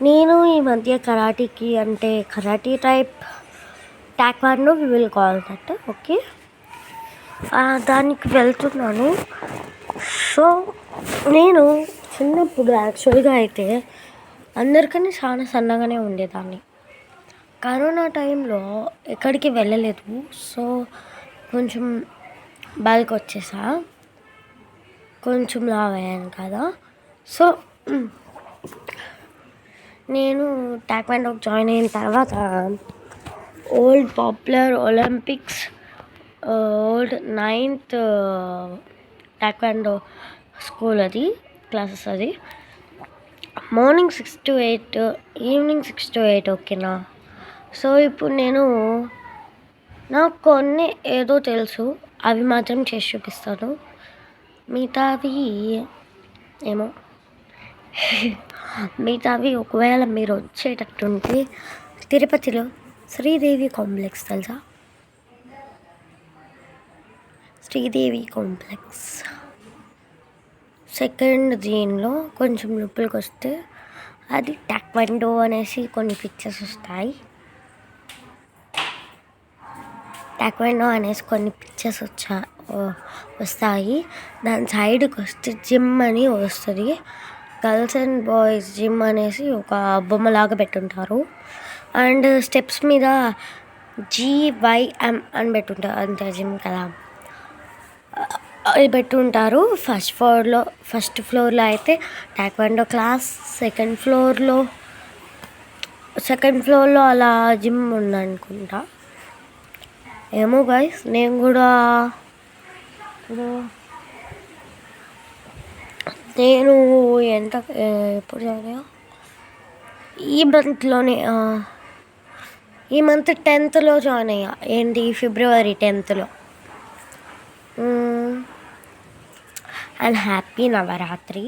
నేను ఈ మధ్య కరాటీకి అంటే karate type taekwondo we will call that okay దానికి వెళ్తున్నాను. సో నేను చిన్నప్పుడు యాక్చువల్గా అయితే అందరికన్నా చాలా సన్నగానే ఉండేదాన్ని. కరోనా టైంలో ఎక్కడికి వెళ్ళలేదు. సో కొంచెం బల్క్ వచ్చేసా, కొంచెం లావ్ అయ్యాను కదా. సో నేను టాక్వాండోకి జాయిన్ అయిన తర్వాత old popular Olympics old 9th taekwondo school అది క్లాసెస్ అది మార్నింగ్ 6 to 8 ఈవినింగ్ 6 to 8 ఓకేనా. సో ఇప్పుడు నాకు కొన్ని ఏదో తెలుసు, అవి మాత్రం చేసి చూపిస్తాను. మిగతావి ఏమో మిగతావి ఒకవేళ మీరు వచ్చేటట్టుంటే తిరుపతిలో శ్రీదేవి కాంప్లెక్స్ తెలుసా? శ్రీదేవి కాంప్లెక్స్ సెకండ్ దీనిలో కొంచెం లోపలికి వస్తే అది టాక్వాండో అనేసి కొన్ని పిక్చర్స్ వస్తాయి. టాక్వాండో అనేసి కొన్ని పిక్చర్స్ వస్తాయి. దాని సైడ్కి వస్తే జిమ్ అని వస్తుంది. గర్ల్స్ అండ్ బాయ్స్ జిమ్ అనేసి ఒక బొమ్మలాగా పెట్టుంటారు. అండ్ స్టెప్స్ మీద GYM అని పెట్టుంటారు. అంతే జిమ్ కదా అది పెట్టుంటారు. ఫస్ట్ ఫ్లోర్లో అయితే టాక్వాండో క్లాస్, సెకండ్ ఫ్లోర్లో అలా జిమ్ ఉందనుకుంటా. ఏమో గైస్, నేను కూడా నేను ఎప్పుడు చదివా ఈ మంత్ 10th జాయిన్ అయ్యా. ఏంటి February 10th. And happy Navratri.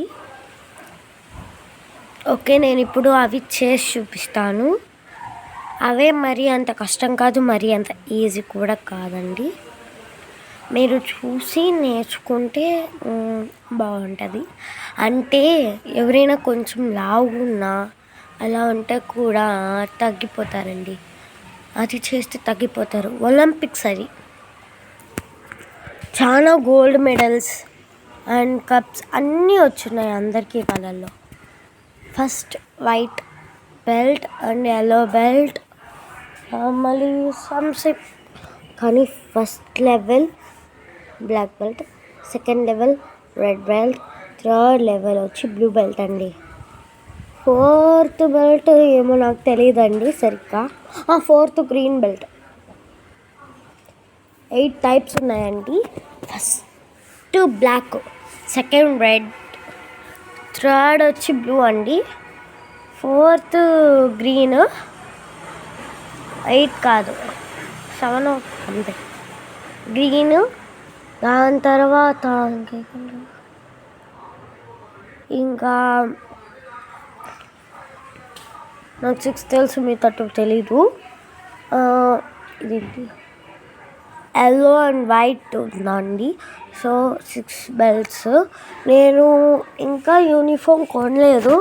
Okay, నేను ఇప్పుడు అవి చేసి చూపిస్తాను. అవే మరీ అంత కష్టం కాదు, మరీ అంత ఈజీ కూడా కాదండి. మీరు చూసి నేర్చుకుంటే బాగుంటుంది. అంటే ఎవరైనా కొంచెం లావుగా ఉన్నా అలా ఉంటే కూడా తగ్గిపోతారండి. అది చేస్తే తగ్గిపోతారు. ఒలింపిక్స్ అది చాలా గోల్డ్ మెడల్స్ అండ్ కప్స్ అన్నీ వచ్చున్నాయి అందరికీ వాళ్ళల్లో. First white belt and yellow belt, మళ్ళీ సంథింగ్. కానీ first level black belt, second level red belt, third level వచ్చి బ్లూ బెల్ట్ అండి. ఫోర్త్ బెల్ట్ ఏమో నాకు తెలియదండి సరిగ్గా. Fourth green belt. 8 టైప్స్ ఉన్నాయండి. First black, second red, third వచ్చి బ్లూ అండి, ఫోర్త్ గ్రీన్, 8 కాదు 7 అంతే గ్రీన్. దాని తర్వాత ఇంకా నాకు 6 తెలుసు, మీ 2 తెలీదు. ఇదేంటి ఎల్లో అండ్ వైట్ ఉందండి. So 6 belts. నేను ఇంకా యూనిఫామ్ కొనలేదు.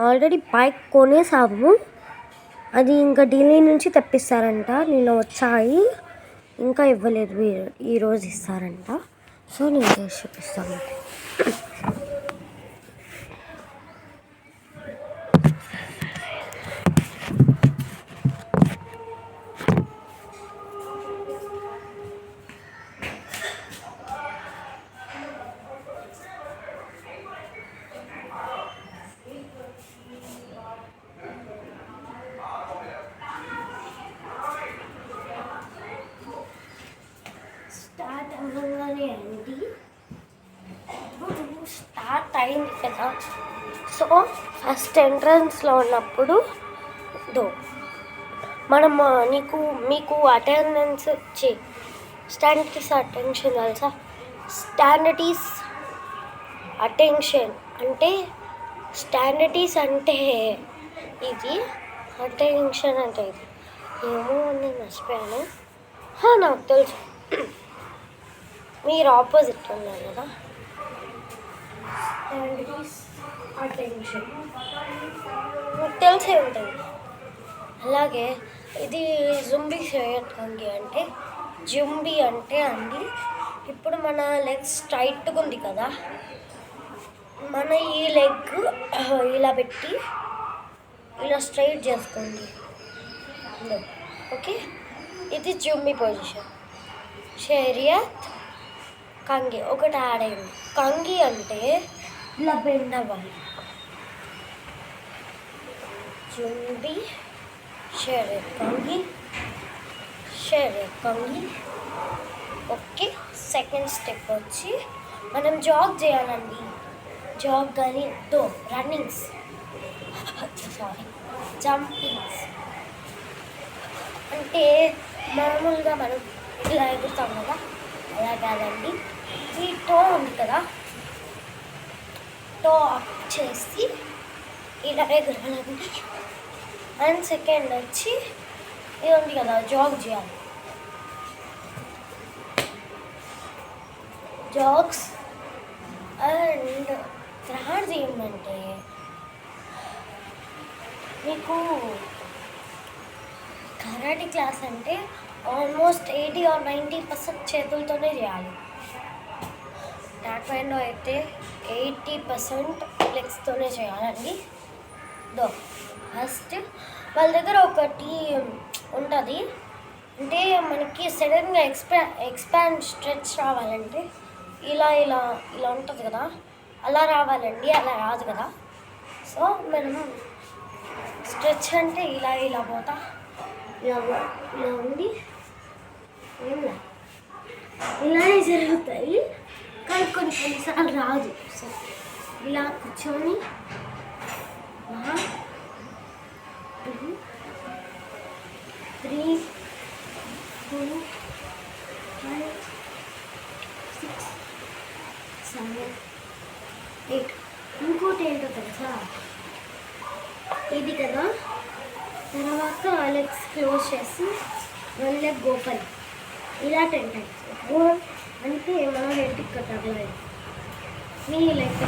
ఆల్రెడీ బైక్ కొనేసాము. అది ఇంకా ఢిల్లీ నుంచి తెప్పిస్తారంట. నిన్న వచ్చాయి, ఇంకా ఇవ్వలేదు, ఈరోజు ఇస్తారంట. సో నేను చేసి చూపిస్తాను. స్టార్ట్ అవ్వగానే అండి, స్టార్ట్ అయింది కదా. సో ఫస్ట్ ఎంట్రన్స్లో ఉన్నప్పుడు మనం మీకు అటెండెన్స్ స్టాండర్డ్స్ అటెన్షన్ తెలుసా? స్టాండర్డ్స్ అటెన్షన్ అంటే స్టాండర్డ్స్ అంటే ఇది, అటెన్షన్ అంటే ఇది. ఏమో నేను మర్చిపోయాను. నాకు తెలుసు, మీరు ఆపోజిట్ ఉన్నారు కదా. స్టాండర్డ్స్ అటెన్షన్ తెలిసే ఉంటుంది. అలాగే ఇది జుంబీ షేయట్ కంగి అంటే జుంబీ అంటే అండి, ఇప్పుడు మన లెగ్ స్ట్రైట్గా ఉంది కదా, మన ఈ లెగ్ ఇలా పెట్టి ఇలా స్ట్రైట్ చేసుకోండి. ఓకే, ఇది జుంబీ పొజిషన్. షేరియత్ కంగి ఒకటి యాడ్ అయింది. కంగి అంటే ఇలా బెండ్ అవ్వాలి. జుంబీ షేరియత్ కంగి, షేరియత్ కంగి. ఓకే, సెకండ్ స్టెప్ వచ్చి మనం జాగ్ చేయాలండి. జాగ్ కానీ రన్నింగ్స్ సారీ జంపింగ్స్ అంటే మామూలుగా మనం ఇలా ఎగురుతాం కదా, అలా కాదండి. ఈ టో ఉంది కదా, టో అప్ చేసి ఇలా ఎగరాలండి. అండ్ సెకండ్ వచ్చి ఇది ఉంది కదా, జాగ్ చేయాలి. జాగ్స్. అండ్ థర్డ్ ఏమంటే మీకు కరాటే క్లాస్ అంటే ఆల్మోస్ట్ 80 or 90% చేతులతోనే చేయాలి. టాక్వైండో అయితే 80% లెగ్స్తోనే చేయాలండి. ఫస్ట్ వాళ్ళ దగ్గర ఒకటి ఉంటుంది, అంటే మనకి సడన్గా ఎక్స్పాండ్ స్ట్రెచ్ రావాలంటే ఇలా ఇలా ఇలా ఉంటుంది కదా, అలా రావాలండి. అలా రాదు కదా. సో మనం స్ట్రెచ్ అంటే ఇలా ఇలా పోతా, ఇలా ఇలా ఉండి ఇలానే జరుగుతాయి, కానీ కొన్నిసార్లు రాదు. సో ఇలా కూర్చొని 1 2 3 4 5 6 7 8. ఇంకోటి ఏంటో తెలుసా, ఇది కదా, తర్వాత లెగ్స్ క్లోజ్ చేసి 1 లెగ్ ఓపెన్, ఇలా 10 times. అంటే మనం హెడ్కి కట్టాలి. మీ లెగ్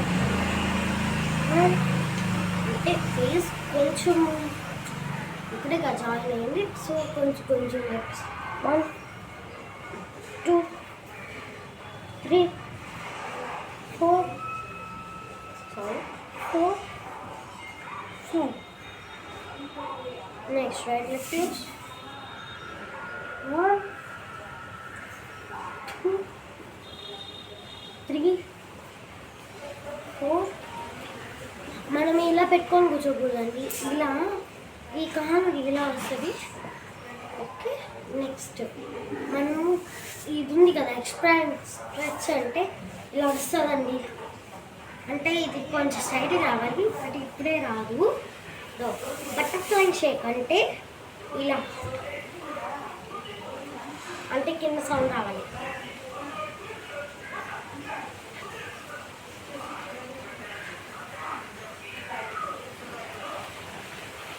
అంటే ఫేస్ కొంచెం ఇప్పుడే జాయిన్ అయ్యింది, సో కొంచెం కొంచెం legs 1 2 3 4 4 5. Next, right leg twitch. 1 2 3 4. మనం ఇలా పెట్టుకొని కూర్చోకూడదండి, ఇలా ఈ కాలు ఇలా వస్తుంది. ఓకే, నెక్స్ట్ మనము ఇది ఉంది కదా, ఎక్స్పాండ్ స్ట్రెచ్ అంటే ఇలా వస్తుందండి. అంటే ఇది కొంచెం సైడ్ రావాలి, బట్ ఇప్పుడే రాదు. బటర్ఫ్లై షేక్ అంటే ఇలా, అంటే కింద సౌండ్ రావాలి.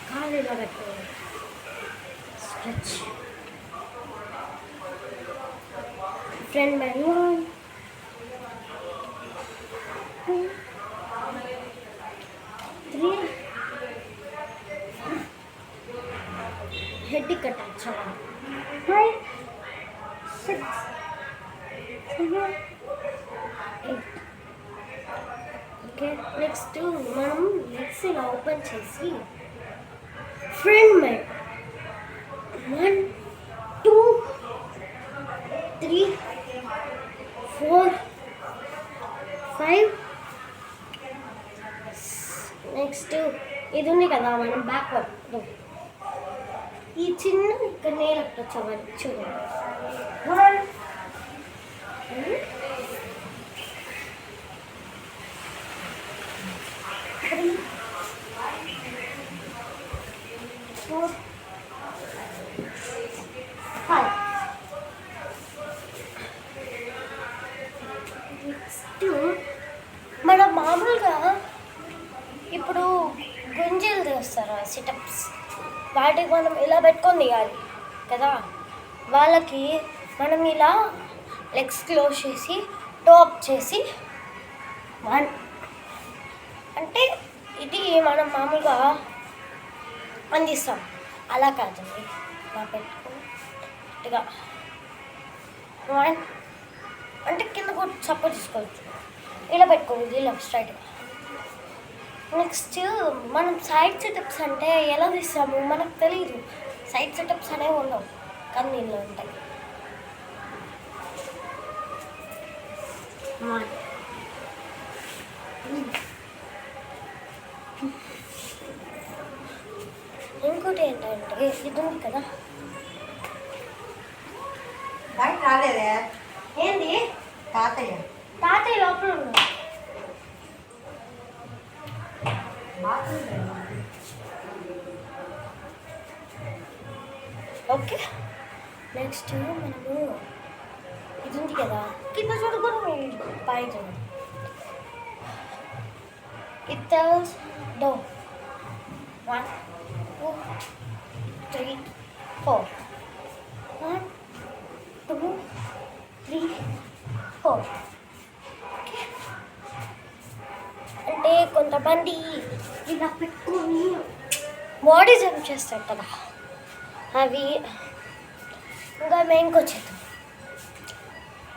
కాలు ఇలా పెట్టుకోవాలి, స్ట్రెచ్. Front bend 1 2 3. హెడ్ కట్టాలి చాలా. 5 6 7 8. ఓకే, నెక్స్ట్ మనం లెగ్స్ ఇలా ఓపెన్ చేసి ఫ్రంట్ బెండ్ 1 2 3 4 5. నెక్స్ట్ ఇది ఉంది కదా, మనం బ్యాక్వర్డ్ ఈ చిన్న ఇక్కడ నేలకు వచ్చేవాడి చూడండి. 1 2 3 4 5. నెక్స్ట్ మనం మామూలుగా ఇప్పుడు గుంజీలు చేస్తారు సిటప్స్, వాటికి మనం ఇలా పెట్టుకొని దిగాలి కదా. వాళ్ళకి మనం ఇలా లెగ్స్ క్లోజ్ చేసి టాప్ చేసి 1 అంటే ఇది మనం మామూలుగా అందిస్తాం, అలా కాదండి. ఇలా పెట్టుకుని గట్టిగా అంటే కింద కూడా సపోర్ట్ తీసుకోవచ్చు. ఇలా పెట్టుకోవచ్చు, ఇలా స్ట్రైట్గా. నెక్స్ట్ మనం సైడ్ సెటప్స్ అంటే ఎలా తీస్తాము మనకు తెలియదు. సైడ్ సెటప్స్ అనేవి ఉండవు, కానీ దీనిలో ఉంటాయి. ఇంకోటి ఏంటంటే ఇది ఉంది కదా, రాలేదే ఏంది తాతయ్య తాతయ్య లోపల ఉన్నాడు. ఓకే, నెక్స్ట్ మనము ఇది ఉంది కదా, కింద చూడకూడదు పైన చూడండి. It tells do 1 2 3 4 1 2 3 4. అంటే కొంతమంది ఇలా పెట్టుకొని బాడీ జంప్ చేస్తారు కదా, అవి ఇంకా మెయిన్కి వచ్చేద్దాం.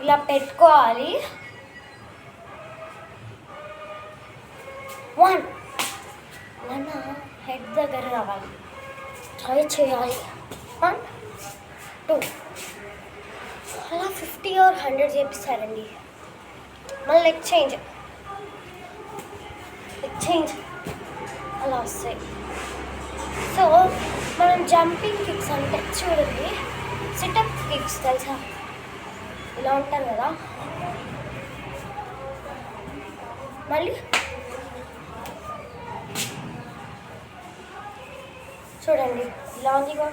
ఇలా పెట్టుకోవాలి. 1 మన హెడ్ దగ్గర రావాలి, ట్రై చేయాలి. 1 2 అలా 50 or 100 చేపిస్తారండి. మళ్ళీ లెగ్ చేంజ్ అలా వస్తాయి. సో మనం జంపింగ్ కిక్స్ అంటే చూడండి, సిటప్ కిక్స్ తెలుసా, ఇలా ఉంటారు కదా. మళ్ళీ చూడండి ఇలా ఉందిగా.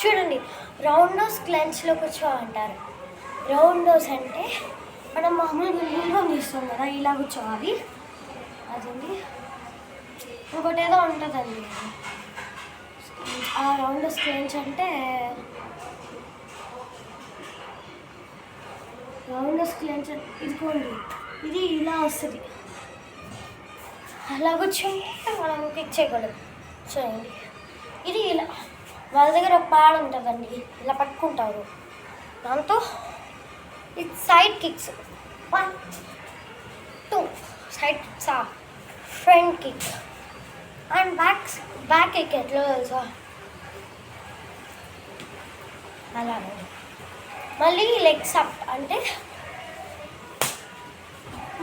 చూడండి, రౌండ్ నోస్ క్లెన్చ్లో కూర్చో అంటారు. రౌండ్ నోస్ అంటే మనం మామూలుగా లింగం తీస్తాం కదా, ఇలా కూర్చోవాలి. అదండి. ఇంకోటి ఏదో ఉంటుందండి, ఆ రౌండ్ నోస్ క్లెంచ్ అంటే రౌండ్ నోస్ క్లెంచ్ ఇదిగోండి, ఇది ఇలా వస్తుంది. అలా కూర్చొని మనం కిక్ చేయగలం. చూడండి, ఇది ఇలా వాళ్ళ దగ్గర ఒక ప్యాడ్ ఉంటుందండి, ఇలా పట్టుకుంటారు దాంతో. ఇది side kicks 1 2 side kicks, front kick and back kick. ఎట్లా తెలుసా, అలానే. మళ్ళీ లెగ్స్ అప్ అంటే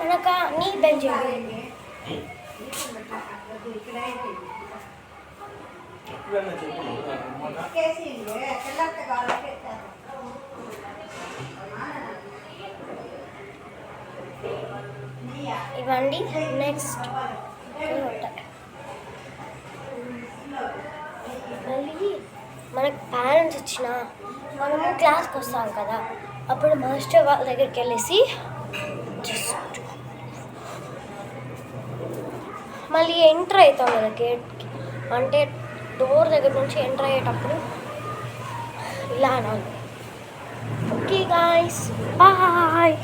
మనకు నీ బెండ్ చేయాలి. ఇవ్వండి. నెక్స్ట్ మళ్ళీ మనకు పేరెంట్స్ వచ్చిన మనము క్లాస్కి వస్తాం కదా, అప్పుడు మాస్టర్ వాళ్ళ దగ్గరికి వెళ్ళేసి జస్ట్ మళ్ళీ ఎంటర్ అవుతాం కదా గేట్కి, అంటే డోర్ దగ్గర నుంచి ఎంటర్ అయ్యేటప్పుడు ఇలా అనాలి. Okay guys, bye.